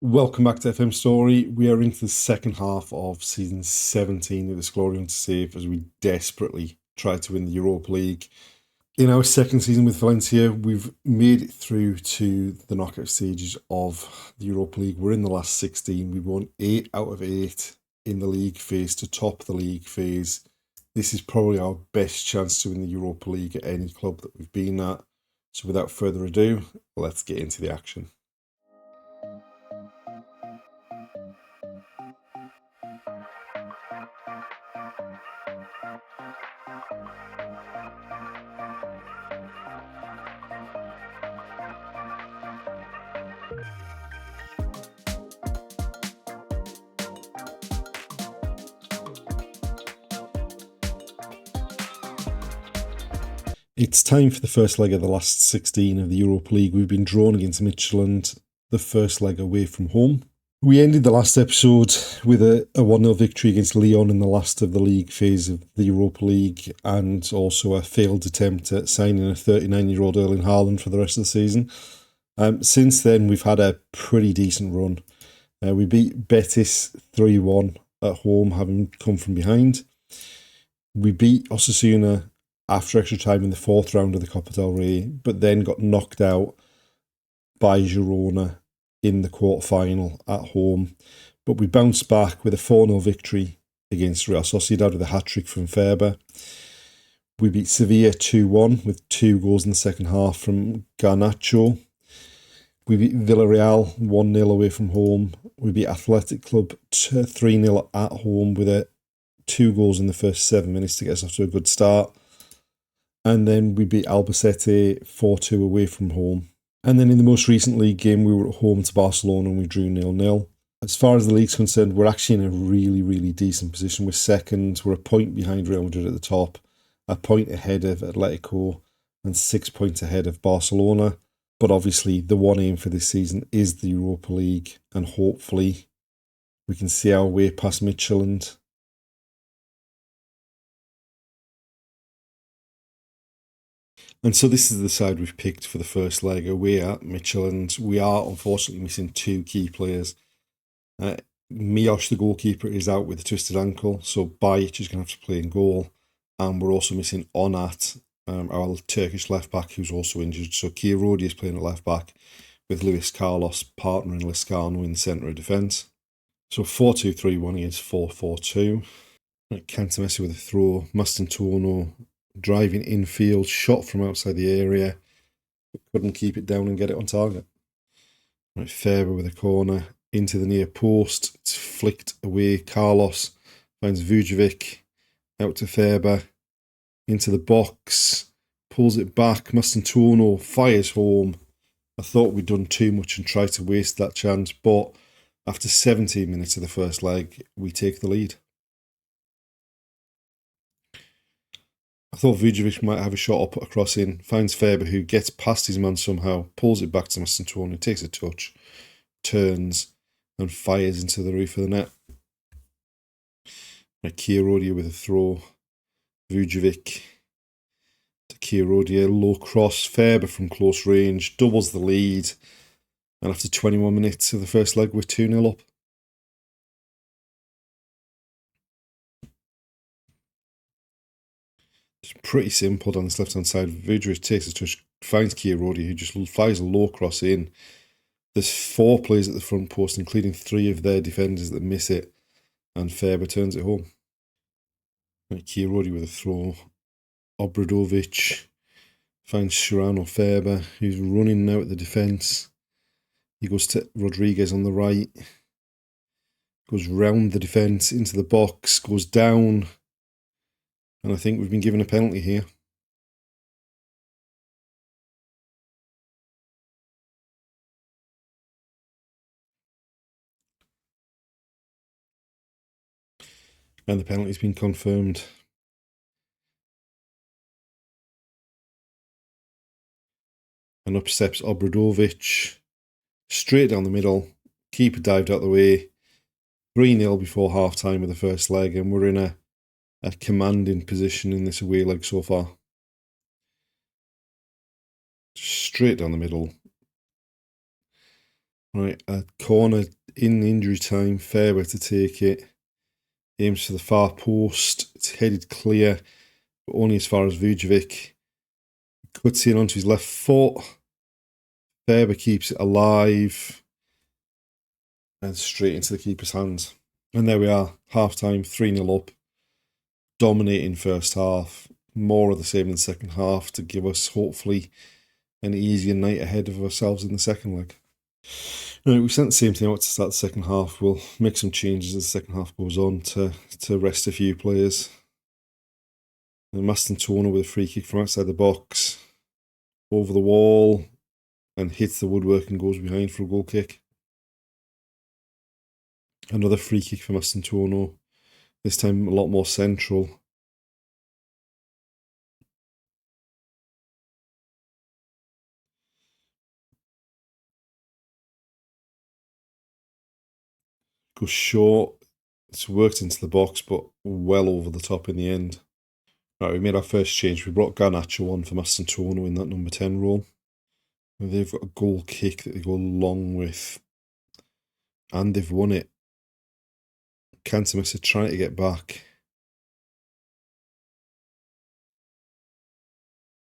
Welcome back to FM Story. We are into the second half of season 17 of this Glory Hunter save as we desperately try to win the Europa League. In our second season with Valencia, we've made it through to the knockout stages of the Europa League. We're in the last 16. We've won 8 out of 8 in the league phase to top the league phase. This is probably our best chance to win the Europa League at any club that we've been at. So without further ado, let's get into the action. It's time for the first leg of the last 16 of the Europa League. We've been drawn against Midtjylland, the first leg away from home. We ended the last episode with a 1-0 victory against Lyon in the last of the league phase of the Europa League, and also a failed attempt at signing a 39-year-old Erling Haaland for the rest of the season. Since then, we've had a pretty decent run. We beat Betis 3-1 at home, having come from behind. We beat Osasuna after extra time in the fourth round of the Copa del Rey, but then got knocked out by Girona in the quarter-final at home. But we bounced back with a 4-0 victory against Real Sociedad with a hat-trick from Ferber. We beat Sevilla 2-1 with 2 goals in the second half from Garnacho. We beat Villarreal 1-0 away from home. We beat Athletic Club 3-0 at home with 2 goals in the first 7 minutes to get us off to a good start. And then we beat Albacete 4-2 away from home. And then in the most recent league game, we were at home to Barcelona and we drew 0-0. As far as the league's concerned, we're actually in a really, really decent position. We're second. We're a point behind Real Madrid at the top, a point ahead of Atletico, and 6 points ahead of Barcelona. But obviously, the one aim for this season is the Europa League, and hopefully we can see our way past Midtjylland. And so this is the side we've picked for the first leg away at Midtjylland. We are unfortunately missing 2 key players. Mios, the goalkeeper, is out with a twisted ankle, so Bajic is going to have to play in goal. And we're also missing Onat, our Turkish left-back, who's also injured. So Kirodi is playing at left-back with Luis Carlos partnering Liscano in the centre of defence. So 4-2-3-1 against 4-4-2. Cantamessi with a throw, Mastantuono driving infield, shot from outside the area, but couldn't keep it down and get it on target. Right, Ferber with a corner into the near post. It's flicked away. Carlos finds Vujovic out to Ferber into the box, pulls it back. Mastantuono fires home. I thought we'd done too much and tried to waste that chance, but after 17 minutes of the first leg, we take the lead. I thought Vujovic might have a shot up across in, finds Ferber, who gets past his man somehow, pulls it back to Mastantuono, takes a touch, turns, and fires into the roof of the net. Kirodi with a throw, Vujovic to Kirodi, low cross, Ferber from close range, doubles the lead, and after 21 minutes of the first leg, we're 2-0 up. It's pretty simple down this left-hand side. Vujovic takes a touch, finds Kirodi, who just fires a low cross in. There's 4 players at the front post, including 3 of their defenders that miss it, and Ferber turns it home. Kirodi with a throw. Obradovic finds Serrano Ferber, who's running now at the defence. He goes to Rodriguez on the right. Goes round the defence into the box, goes down. And I think we've been given a penalty here. And the penalty's been confirmed. And up steps Obradovic. Straight down the middle. Keeper dived out the way. 3-0 before half-time of the first leg. And we're in a commanding position in this away leg so far. Straight down the middle. Right, a corner in injury time, Fairweather to take it. Aims for the far post. It's headed clear, but only as far as Vujovic. Cuts in onto his left foot. Fairweather keeps it alive. And straight into the keeper's hands. And there we are, half time, 3-0 up. Dominating first half. More of the same in the second half to give us, hopefully, an easier night ahead of ourselves in the second leg. Right, we sent the same thing out to start the second half. We'll make some changes as the second half goes on to rest a few players. And Mastantuono with a free kick from outside the box. Over the wall. And hits the woodwork and goes behind for a goal kick. Another free kick from Mastantuono. This time a lot more central. Goes short. It's worked into the box, but well over the top in the end. Right, we made our first change. We brought Garnacho on for Mastantuono in that number 10 role. They've got a goal kick that they go along with. And they've won it. Cantamessa trying to get back.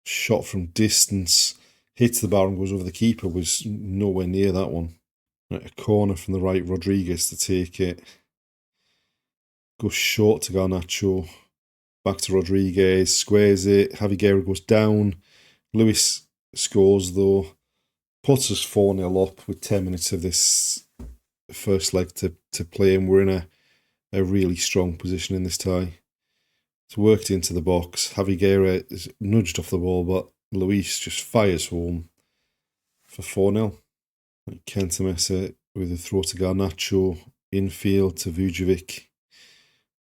Shot from distance. Hits the bar and goes over the keeper. Was nowhere near that one. Right, a corner from the right. Rodriguez to take it. Goes short to Garnacho. Back to Rodriguez. Squares it. Javi Guerra goes down. Lewis scores though. Puts us 4-0 up with 10 minutes of this first leg to play, and we're in a really strong position in this tie. It's worked into the box. Javi Guerra is nudged off the ball, but Luis just fires home for 4-0. Cantamessa with a throw to Garnacho. Infield to Vujovic.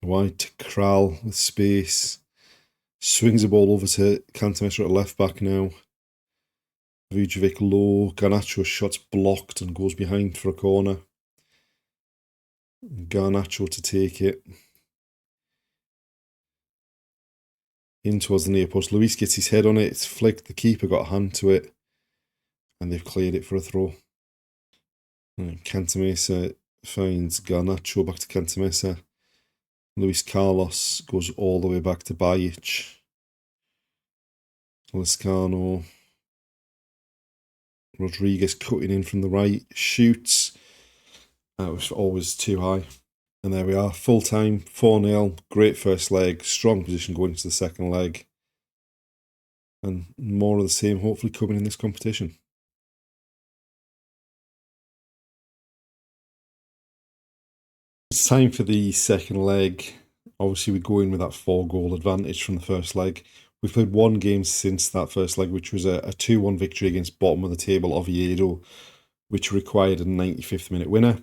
Wide to Kral with space. Swings the ball over to Cantamessa at left back now. Vujovic low. Garnacho's shot's blocked and goes behind for a corner. Garnacho to take it. In towards the near post. Luis gets his head on it. It's flicked. The keeper got a hand to it. And they've cleared it for a throw. Cantamessa finds Garnacho. Back to Cantamessa. Luis Carlos goes all the way back to Bajic. Lescano. Rodriguez cutting in from the right. Shoots. That was always too high. And there we are, full time, 4-0, great first leg, strong position going into the second leg. And more of the same hopefully coming in this competition. It's time for the second leg. Obviously we go in with that 4-goal advantage from the first leg. We've played one game since that first leg, which was a 2-1 victory against bottom of the table Oviedo, which required a 95th minute winner.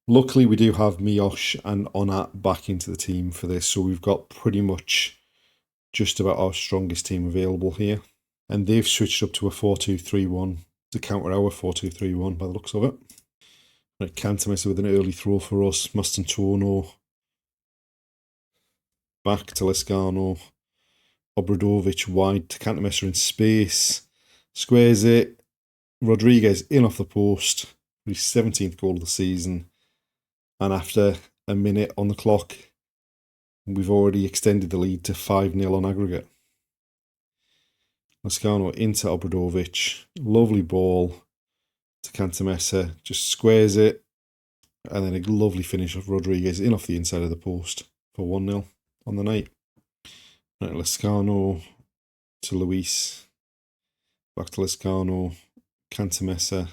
Luckily, we do have Miyosh and Onat back into the team for this, so we've got pretty much just about our strongest team available here. And they've switched up to a 4-2-3-1 to counter our 4-2-3-1 by the looks of it. Right, Cantamessa with an early throw for us. Mastantuono. Back to Lescano. Obradovic wide to Cantamessa in space. Squares it. Rodriguez in off the post. His 17th goal of the season. And after a minute on the clock, we've already extended the lead to 5-0 on aggregate. Lescano into Obradovic. Lovely ball to Cantamessa. Just squares it. And then a lovely finish of Rodriguez in off the inside of the post for 1-0 on the night. Right, Lescano to Luis. Back to Lescano. Cantamessa.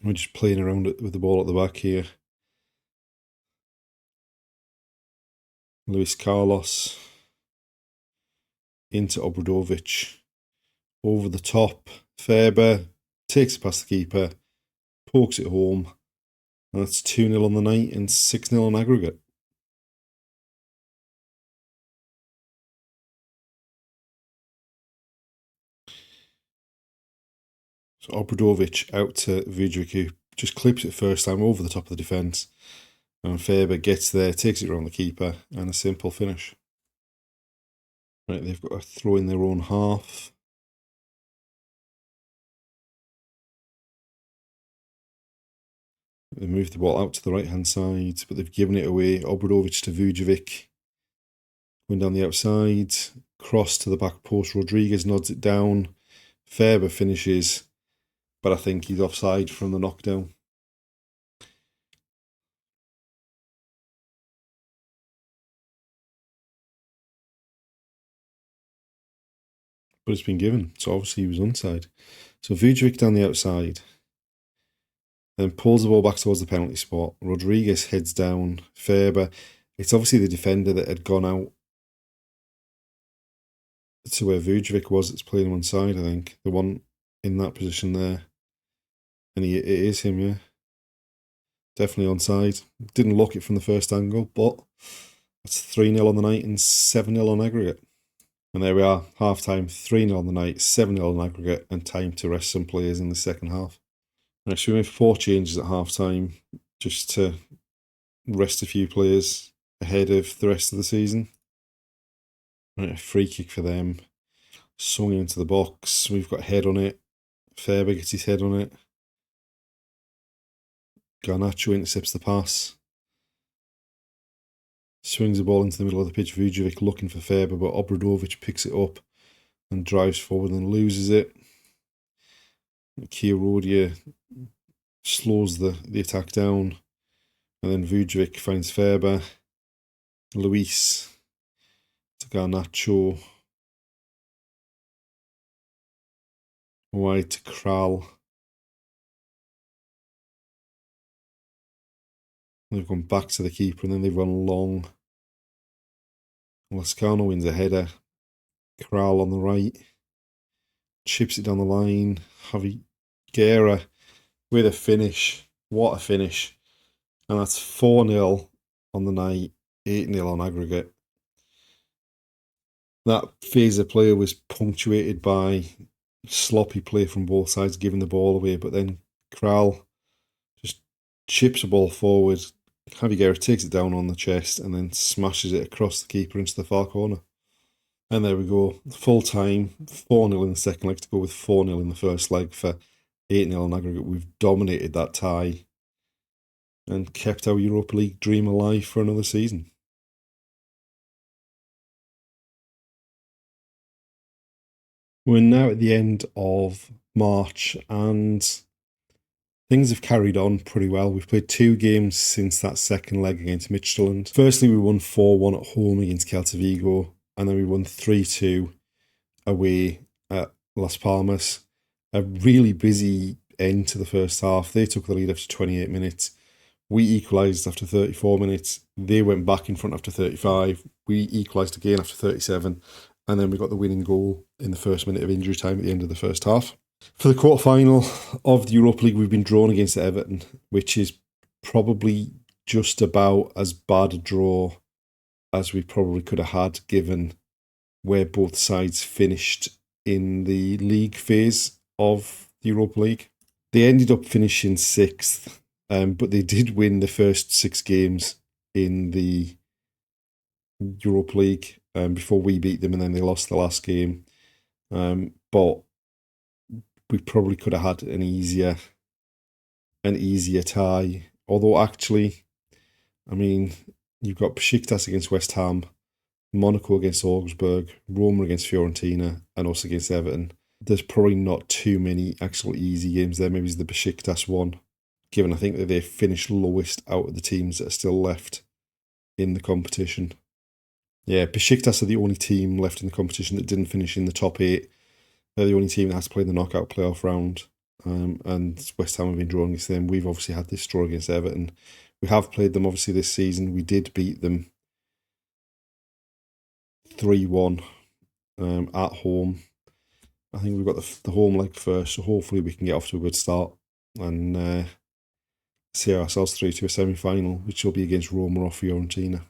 We're just playing around with the ball at the back here. Luis Carlos into Obradovic. Over the top. Fairweather takes it past the keeper. Pokes it home. And that's 2-0 on the night and 6-0 on aggregate. So Obradovic out to Vujovic, who just clips it first time over the top of the defence. And Fairweather gets there, takes it around the keeper, and a simple finish. Right, they've got a throw in their own half. They moved the ball out to the right-hand side, but they've given it away. Obradovic to Vujovic. Going down the outside. Cross to the back post. Rodriguez nods it down. Ferber finishes, but I think he's offside from the knockdown. But it's been given, so obviously he was onside. So Vujovic down the outside. Then pulls the ball back towards the penalty spot. Rodriguez heads down. Ferber. It's obviously the defender that had gone out to where Vujovic was that's playing him onside, I think. The one in that position there. And it is him, yeah. Definitely onside. Didn't look it from the first angle, but that's 3-0 on the night and 7-0 on aggregate. And there we are, half time, 3-0 on the night, 7-0 on aggregate, and time to rest some players in the second half. Right, so we made 4 changes at half time just to rest a few players ahead of the rest of the season. Right, a free kick for them. Swung into the box. We've got head on it. Ferber gets his head on it. Garnacho intercepts the pass. Swings the ball into the middle of the pitch. Vujovic looking for Ferber, but Obradovic picks it up and drives forward and loses it. Kierodia slows the attack down. And then Vujovic finds Ferber. Luis to Garnacho. Wide to Kral. They've gone back to the keeper and then they've run long. Lascano wins a header. Kral on the right. Chips it down the line. Javi Guerra with a finish. What a finish. And that's 4-0 on the night, 8-0 on aggregate. That phase of play was punctuated by sloppy play from both sides, giving the ball away, but then Kral just chips the ball forward. Javi Guerra takes it down on the chest and then smashes it across the keeper into the far corner. And there we go. Full time, 4-0 in the second leg to go with 4-0 in the first leg for 8-0 on aggregate. We've dominated that tie and kept our Europa League dream alive for another season. We're now at the end of March and things have carried on pretty well. We've played 2 games since that second leg against Midtjylland. Firstly, we won 4-1 at home against Celta Vigo, and then we won 3-2 away at Las Palmas. A really busy end to the first half. They took the lead after 28 minutes. We equalised after 34 minutes. They went back in front after 35. We equalised again after 37. And then we got the winning goal in the first minute of injury time at the end of the first half. For the quarter-final of the Europa League, we've been drawn against Everton, which is probably just about as bad a draw as we probably could have had, given where both sides finished in the league phase of the Europa League. They ended up finishing 6th, but they did win the first 6 games in the Europa League before we beat them, and then they lost the last game. But we probably could have had an easier tie. Although actually, I mean, you've got Besiktas against West Ham, Monaco against Augsburg, Roma against Fiorentina, and us against Everton. There's probably not too many actual easy games there. Maybe it's the Besiktas one, given I think that they finished lowest out of the teams that are still left in the competition. Yeah, Besiktas are the only team left in the competition that didn't finish in the top 8. They're the only team that has to play in the knockout playoff round. And West Ham have been drawn against them. We've obviously had this draw against Everton. We have played them obviously this season. We did beat them 3-1 at home. I think we've got the home leg first, so hopefully we can get off to a good start and see ourselves through to a semi-final, which will be against Roma or Fiorentina.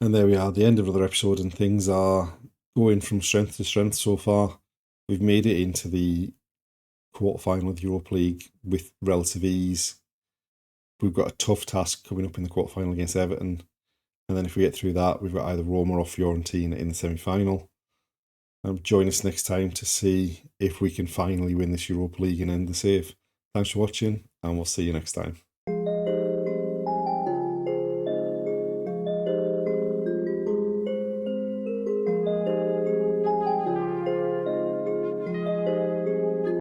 And there we are, the end of another episode, and things are going from strength to strength so far. We've made it into the quarterfinal of the Europa League with relative ease. We've got a tough task coming up in the quarterfinal against Everton. And then if we get through that, we've got either Roma or Fiorentina in the semi-final. Join us next time to see if we can finally win this Europa League and end the save. Thanks for watching, and we'll see you next time.